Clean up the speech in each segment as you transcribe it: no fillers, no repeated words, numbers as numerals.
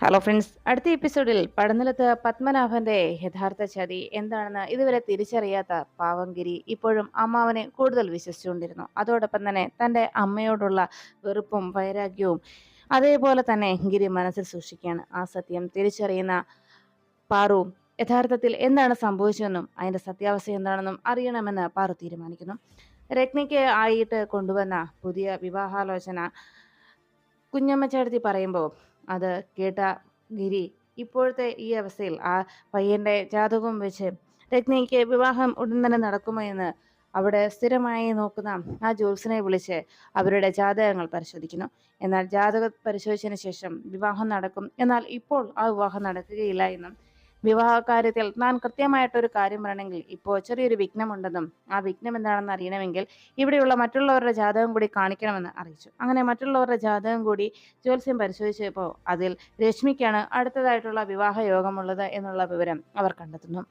Hello friends, അടുത്ത എപ്പിസോഡിൽ പടനിലത്ത് പത്മനാഭന്റെ യഥാർത്ഥ ചതി എന്താണെന്ന് ഇതുവരെ തിരിച്ചറിയാത്ത പാവംഗിരി ഇപ്പോഴും അമ്മാവനെ കൂടുതൽ വിശ്വസിച്ചുകൊണ്ടിരുന്നു. അതോടൊപ്പം തന്നെ തന്റെ അമ്മയോടുള്ള വെറുപ്പും വൈരാഗ്യവും അതേപോലെ തന്നെ ഗിരി മനസ്സിൽ സൂക്ഷിക്കുകയാണ്. ആ സത്യം തിരിച്ചറിയുന്ന പാറു യഥാർത്ഥത്തിൽ എന്താണ് സംഭവിച്ചതെന്നും അതിന്റെ സത്യാവസ്ഥ എന്താണെന്നും അറിയണമെന്ന് പാറു തീരുമാനിക്കുന്നു. രത്നയ്ക്ക് ആയിട്ട് കൊണ്ടുവന്ന പുതിയ വിവാഹാലോചന കുഞ്ഞമ്മ ചേട്ടത്തി പറയുമ്പോൾ അത് കേട്ട ഗിരി ഇപ്പോഴത്തെ ഈ അവസ്ഥയിൽ ആ പയ്യന്റെ ജാതകവും വെച്ച് രത്നയ്ക്ക് വിവാഹം ഉടൻ തന്നെ നടക്കുമോ എന്ന് അവിടെ സ്ഥിരമായി നോക്കുന്ന ആ ജ്യോത്സ്യനെ വിളിച്ച് അവരുടെ ജാതകങ്ങൾ പരിശോധിക്കുന്നു. എന്നാൽ ജാതകം പരിശോധിച്ചതിന് ശേഷം വിവാഹം നടക്കും, എന്നാൽ ഇപ്പോൾ ആ വിവാഹം നടക്കുകയില്ല എന്നും വിവാഹ കാര്യത്തിൽ താൻ കൃത്യമായിട്ടൊരു കാര്യം പറയണമെങ്കിൽ ഇപ്പോൾ ചെറിയൊരു വിഘ്നമുണ്ടെന്നും ആ വിഘ്നം എന്താണെന്ന് അറിയണമെങ്കിൽ ഇവിടെയുള്ള മറ്റുള്ളവരുടെ ജാതകം കൂടി കാണിക്കണമെന്ന് അറിയിച്ചു. അങ്ങനെ മറ്റുള്ളവരുടെ ജാതകം കൂടി ജ്യോത്സ്യം പരിശോധിച്ചപ്പോൾ അതിൽ രശ്മിക്കാണ് അടുത്തതായിട്ടുള്ള വിവാഹ യോഗമുള്ളത് എന്നുള്ള വിവരം അവർ കണ്ടെത്തുന്നു.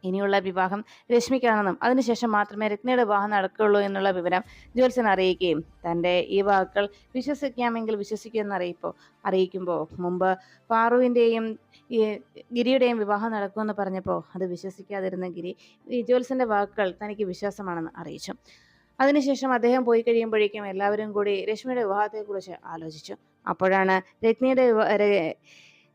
ഇനിയുള്ള വിവാഹം രശ്മിക്കാണെന്നും അതിനുശേഷം മാത്രമേ രത്നയുടെ വിവാഹം നടക്കുകയുള്ളൂ എന്നുള്ള വിവരം ജ്യോത്സ്യൻ അറിയിക്കുകയും തൻ്റെ ഈ വാക്കുകൾ വിശ്വസിക്കാമെങ്കിൽ വിശ്വസിക്കുമെന്ന് അറിയിക്കുമ്പോൾ മുമ്പ് പാറുവിൻ്റെയും ഈ ഗിരിയുടെയും വിവാഹം നടക്കുമെന്ന് പറഞ്ഞപ്പോൾ അത് വിശ്വസിക്കാതിരുന്ന ഗിരി ഈ ജ്യോത്സ്യൻ്റെ വാക്കുകൾ തനിക്ക് വിശ്വാസമാണെന്ന് അറിയിച്ചു. അതിനുശേഷം അദ്ദേഹം പോയി കഴിയുമ്പോഴേക്കും എല്ലാവരും കൂടി രശ്മിയുടെ വിവാഹത്തെക്കുറിച്ച് ആലോചിച്ചു. അപ്പോഴാണ്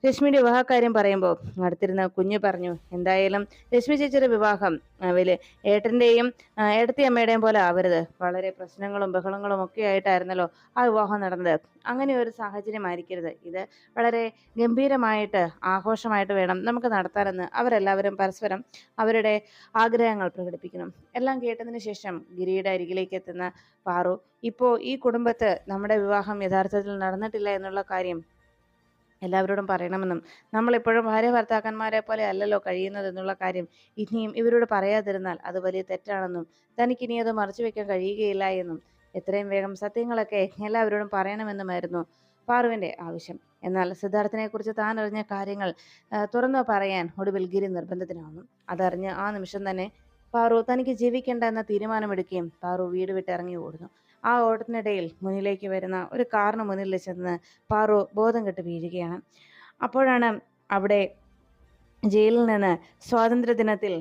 രശ്മിയുടെ വിവാഹക്കാര്യം പറയുമ്പോൾ അടുത്തിരുന്ന കുഞ്ഞു പറഞ്ഞു, എന്തായാലും രശ്മി ചേച്ചിയുടെ വിവാഹം അവര് ഏട്ടൻ്റെയും ഏട്ടത്തി അമ്മയുടെയും പോലെ ആവരുത്. വളരെ പ്രശ്നങ്ങളും ബഹളങ്ങളും ഒക്കെ ആയിട്ടായിരുന്നല്ലോ ആ വിവാഹം നടന്നത്. അങ്ങനെ ഒരു സാഹചര്യം ആയിരിക്കരുത്. ഇത് വളരെ ഗംഭീരമായിട്ട് ആഘോഷമായിട്ട് വേണം നമുക്ക് നടത്താനെന്ന് അവരെല്ലാവരും പരസ്പരം അവരുടെ ആഗ്രഹങ്ങൾ പ്രകടിപ്പിക്കണം. എല്ലാം കേട്ടതിന് ശേഷം ഗിരിയുടെ അരികിലേക്ക് എത്തുന്ന പാറു, ഇപ്പോൾ ഈ കുടുംബത്ത് നമ്മുടെ വിവാഹം യഥാർത്ഥത്തിൽ നടന്നിട്ടില്ല എന്നുള്ള കാര്യം എല്ലാവരോടും പറയണമെന്നും നമ്മളിപ്പോഴും ഭാര്യ ഭർത്താക്കന്മാരെ പോലെ അല്ലല്ലോ കഴിയുന്നത് എന്നുള്ള കാര്യം ഇനിയും ഇവരോട് പറയാതിരുന്നാൽ അത് വലിയ തെറ്റാണെന്നും തനിക്കിനി അത് മറച്ചു വെക്കാൻ കഴിയുകയില്ല എന്നും എത്രയും വേഗം സത്യങ്ങളൊക്കെ എല്ലാവരോടും പറയണമെന്നുമായിരുന്നു പാറുവിന്റെ ആവശ്യം. എന്നാൽ സിദ്ധാർത്ഥിനെ കുറിച്ച് താൻ അറിഞ്ഞ കാര്യങ്ങൾ തുറന്നു പറയാൻ ഒടുവിൽ ഗിരി നിർബന്ധത്തിനാവുന്നു. അതറിഞ്ഞ് ആ നിമിഷം തന്നെ പാറു തനിക്ക് ജീവിക്കേണ്ട എന്ന തീരുമാനമെടുക്കുകയും പാറു വീട് വിട്ട് ഇറങ്ങി ഓടുന്നു. ആ ഓട്ടത്തിനിടയിൽ മുന്നിലേക്ക് വരുന്ന ഒരു കാറിന് മുന്നിൽ ചെന്ന് പാറു ബോധം കെട്ട് വീഴുകയാണ്. അപ്പോഴാണ് അവിടെ ജയിലിൽ നിന്ന് സ്വാതന്ത്ര്യ ദിനത്തിൽ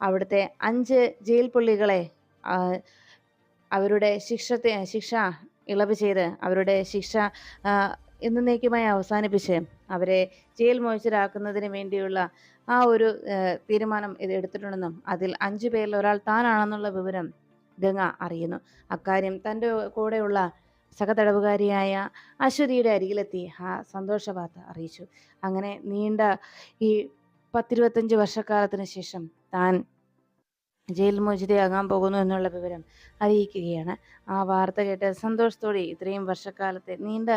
അവിടുത്തെ 5 ജയിൽ പുള്ളികളെ അവരുടെ ശിക്ഷ ഇളവ് ചെയ്ത് അവരുടെ ശിക്ഷ എന്നേക്കുമായി അവസാനിപ്പിച്ച് അവരെ ജയിൽ മോചിതരാക്കുന്നതിന് വേണ്ടിയുള്ള ആ ഒരു തീരുമാനം ഇത് എടുത്തിട്ടുണ്ടെന്നും അതിൽ 5 പേരിൽ ഒരാൾ താനാണെന്നുള്ള വിവരം ഗംഗ അറിയുന്നു. അക്കാര്യം തൻ്റെ കൂടെയുള്ള സഹതടവുകാരിയായ അശ്വതിയുടെ അരികിലെത്തി ആ സന്തോഷ വാർത്ത അറിയിച്ചു. അങ്ങനെ നീണ്ട ഈ 10-25 വർഷക്കാലത്തിന് ശേഷം താൻ ജയിൽ മോചിതയാകാൻ പോകുന്നു എന്നുള്ള വിവരം അറിയിക്കുകയാണ്. ആ വാർത്ത കേട്ട് സന്തോഷത്തോടെ ഇത്രയും വർഷക്കാലത്തെ നീണ്ട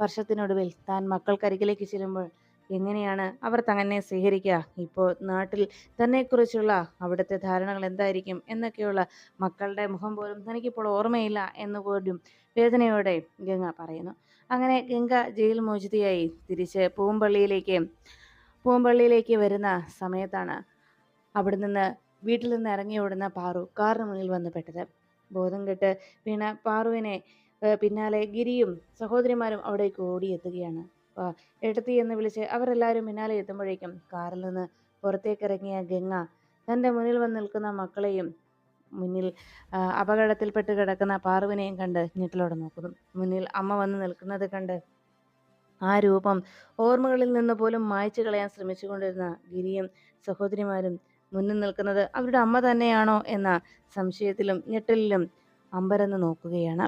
വർഷത്തിനൊടുവിൽ താൻ മക്കൾക്കരികിലേക്ക് ചെല്ലുമ്പോൾ എങ്ങനെയാണ് അവർ തന്നെ സ്വീകരിക്കുക, ഇപ്പോൾ നാട്ടിൽ തന്നെക്കുറിച്ചുള്ള അവിടുത്തെ ധാരണകൾ എന്തായിരിക്കും എന്നൊക്കെയുള്ള മക്കളുടെ മുഖം പോലും തനിക്കിപ്പോൾ ഓർമ്മയില്ല എന്നുപോലും വേദനയോടെ ഗംഗ പറയുന്നു. അങ്ങനെ ഗംഗ ജയിൽ മോചിതയായി തിരിച്ച് പൂമ്പള്ളിയിലേക്ക് വരുന്ന സമയത്താണ് അവിടെ നിന്ന് വീട്ടിൽ നിന്ന് ഇറങ്ങി ഓടുന്ന പാറു കാറിന് മുന്നിൽ വന്ന് പെട്ടത്. ബോധം കെട്ട് വീണ പാറുവിനെ പിന്നാലെ ഗിരിയും സഹോദരിമാരും അവിടേക്ക് ഓടിയെത്തുകയാണ്. എടുത്തി എന്ന് വിളിച്ച് അവരെല്ലാവരും പിന്നാലെ എത്തുമ്പോഴേക്കും കാറിൽ നിന്ന് പുറത്തേക്കിറങ്ങിയ ഗംഗ തൻ്റെ മുന്നിൽ വന്ന് നിൽക്കുന്ന മക്കളെയും മുന്നിൽ അപകടത്തിൽപ്പെട്ട് കിടക്കുന്ന പാറുവിനെയും കണ്ട് ഞെട്ടലോടെ നോക്കുന്നു. മുന്നിൽ അമ്മ വന്ന് നിൽക്കുന്നത് കണ്ട് ആ രൂപം ഓർമ്മകളിൽ നിന്ന് പോലും മായ്ച്ചു കളയാൻ ശ്രമിച്ചുകൊണ്ടിരുന്ന ഗിരിയും സഹോദരിമാരും മുന്നിൽ നിൽക്കുന്നത് അവരുടെ അമ്മ തന്നെയാണോ എന്ന സംശയത്തിലും ഞെട്ടലിലും അമ്പരന്ന് നോക്കുകയാണ്.